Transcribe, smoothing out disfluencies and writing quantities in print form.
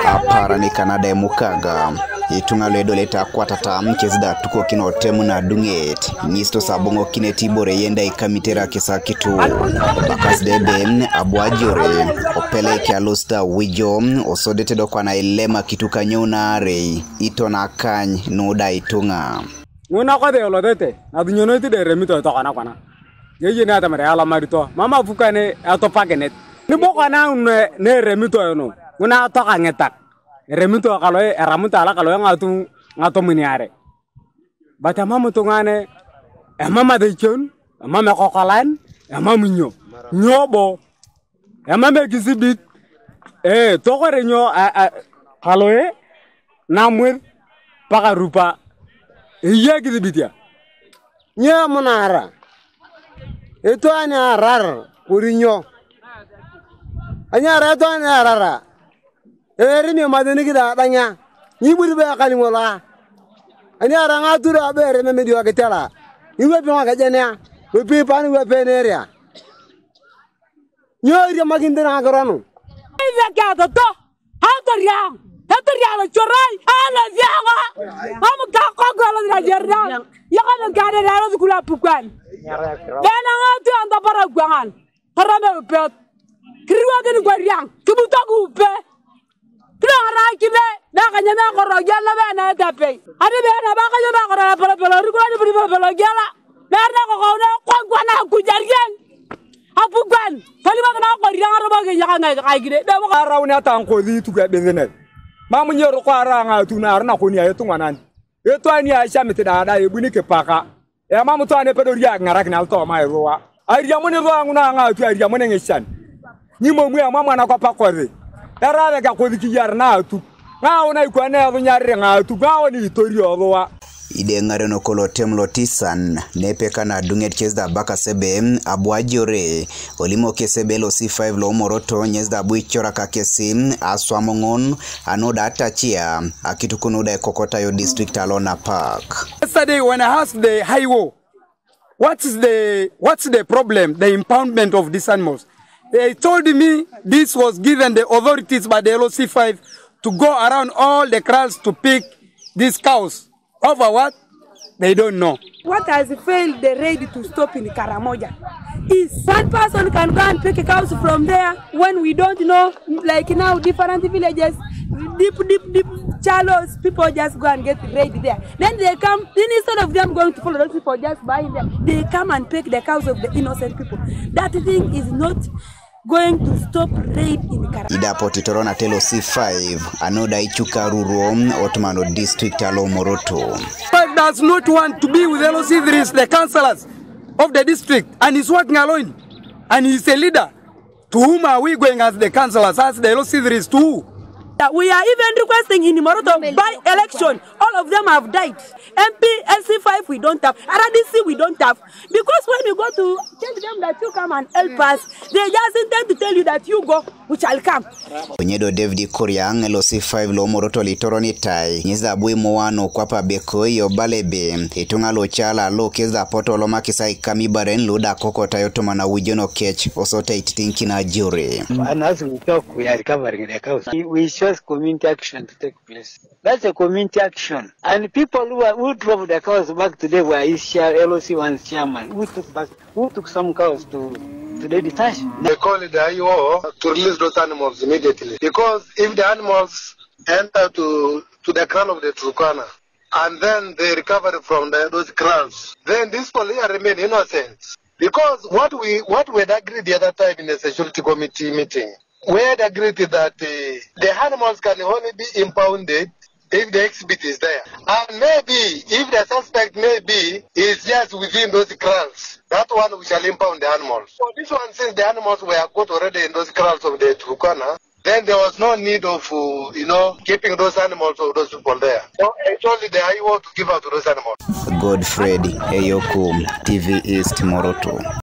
Apara ni Kanada ya mukaga. Itunga ledo leta kwa tata mkezida tuko kino temu na dunget. Nisto sabongo kine tibore yenda ikamitera kisa kitu. Bakas debe abu Ajore. Opele kia losta wijo. Osodete do kwa na ilema kitu kanyona rei. Ito na kany nuda Itunga. Nguna kwa de olodete. Na dunyono iti de remito ito kana kana. Yeje ne atamere ala marito. Mama fukane ato pakenet. Ni boko na ne remito yono. Nguna ato kangetak. Remito kaloe eramuta ala kaloe ngatu miniare. Bata mama tungane mama de chon, mama kokalan, mama nyo. Nyobo. Mama kisibit tokore nyo kaloe namwer pakarupa. Iya kisibit ya. Nya monara. Itu anya rar kurinyo. Anya rar itu anya rara. Eri madeni kita tanya. Nyiburi be akali mola. Anya ranga tura be ere medio aketala. Iwe pe makajanya. We pe pani we pe neria. Nyori magindena agarano. Iwe kato to. Hatoriang. Hatoriang chorai. Ala vianga. Am ka ko la jerda. Yakana gade na kula pukan. Bena ngatu anda para gwangan. Tarame pet. Kriwa gani gwariang. Kibutogu pe. Klara kibe na kanyama ko rogela be na tape. Ade be na ba kanyama ko ra polo rugo ni buri polo gela. Na ko na ko gwana ku jargen. Apugan. Fali ba na ko riang ro ba ge yakanga ka gide. Da ba rauni ata ko li tu ga bezene. Mamu nyoro ko ara nga tu na na ko ni ayetu ngwanan. Eto ani a shamite da da ebuni ke paka. E mamu to ane pedo ria ngara kna alto ma rowa. Aria mo ne ro nguna nga tu aria mo ne ngeshan. Ni mo mu ya mamu na ko pakore. Era ga ko diki yar na tu. Nga ona iko na ro nyare nga tu ga oni tori rowa. Ide ngare no kolo temlo tisan nepeka na dunget chezda baka sebe abu Ajore olimo kesebe lo C5 lo moroto nyezda abu ichora kakesi aswamongon anoda atachia akitukunuda kokota yo district alona park. Yesterday when I asked the highway what's the problem, the impoundment of these animals, they told me this was given the authorities by the LOC5 to go around all the kraals to pick these cows. Over what? They don't know. What has failed the raid to stop in Karamoja is one person can go and pick cows from there when we don't know, like now different villages, deep shallows, people just go and get raid there. Then they come, then instead of them going to follow those people just buying them, they come and pick the cows of the innocent people. That thing is not going to stop raid in Karamoja. Idapo titorona telo C5 anoda ichuka rurom Ottomano district alo moroto. But does not want to be with LOC3s, the councillors of the district, and he's working alone. And he's a leader. To whom are we going as the councillors, as the LOC3s to who? We are even requesting in Moroto by election. All of them have died. MP, LC5 we don't have. RDC we don't have. Because when you go to tell them that you come and help us, they just intend to tell you that you go, which I'll come. Onyedo David Koryang LOC5 lo moroto litoroni tai. Nyeza bui mwano kwapa beko iyo balebe. Itunga lo chala lo keza poto lo makisai kamibaren luda koko tayotoma na wijono kech osote ititinki na Ajore. And as we talk, we are recovering the cows. We chose community action to take place. That's a community action. And people who drove the cows back today were LOC1's chairman. Who took some cows to the detachment. They call it the IO to release those animals immediately. Because if the animals enter to the kraal of the Turkana and then they recover from those kraals, then these people remain innocent. Because what we had agreed the other time in the security committee meeting, we had agreed that the animals can only be impounded if the exhibit is there. And maybe, if the suspect is just within those kraals, that one we shall impound the animals. For this one, since the animals were caught already in those kraals of the Turkana, then there was no need of, keeping those animals or those people there. So it's only the IO to give out to those animals. Godfred Eyokum, TV East Moroto.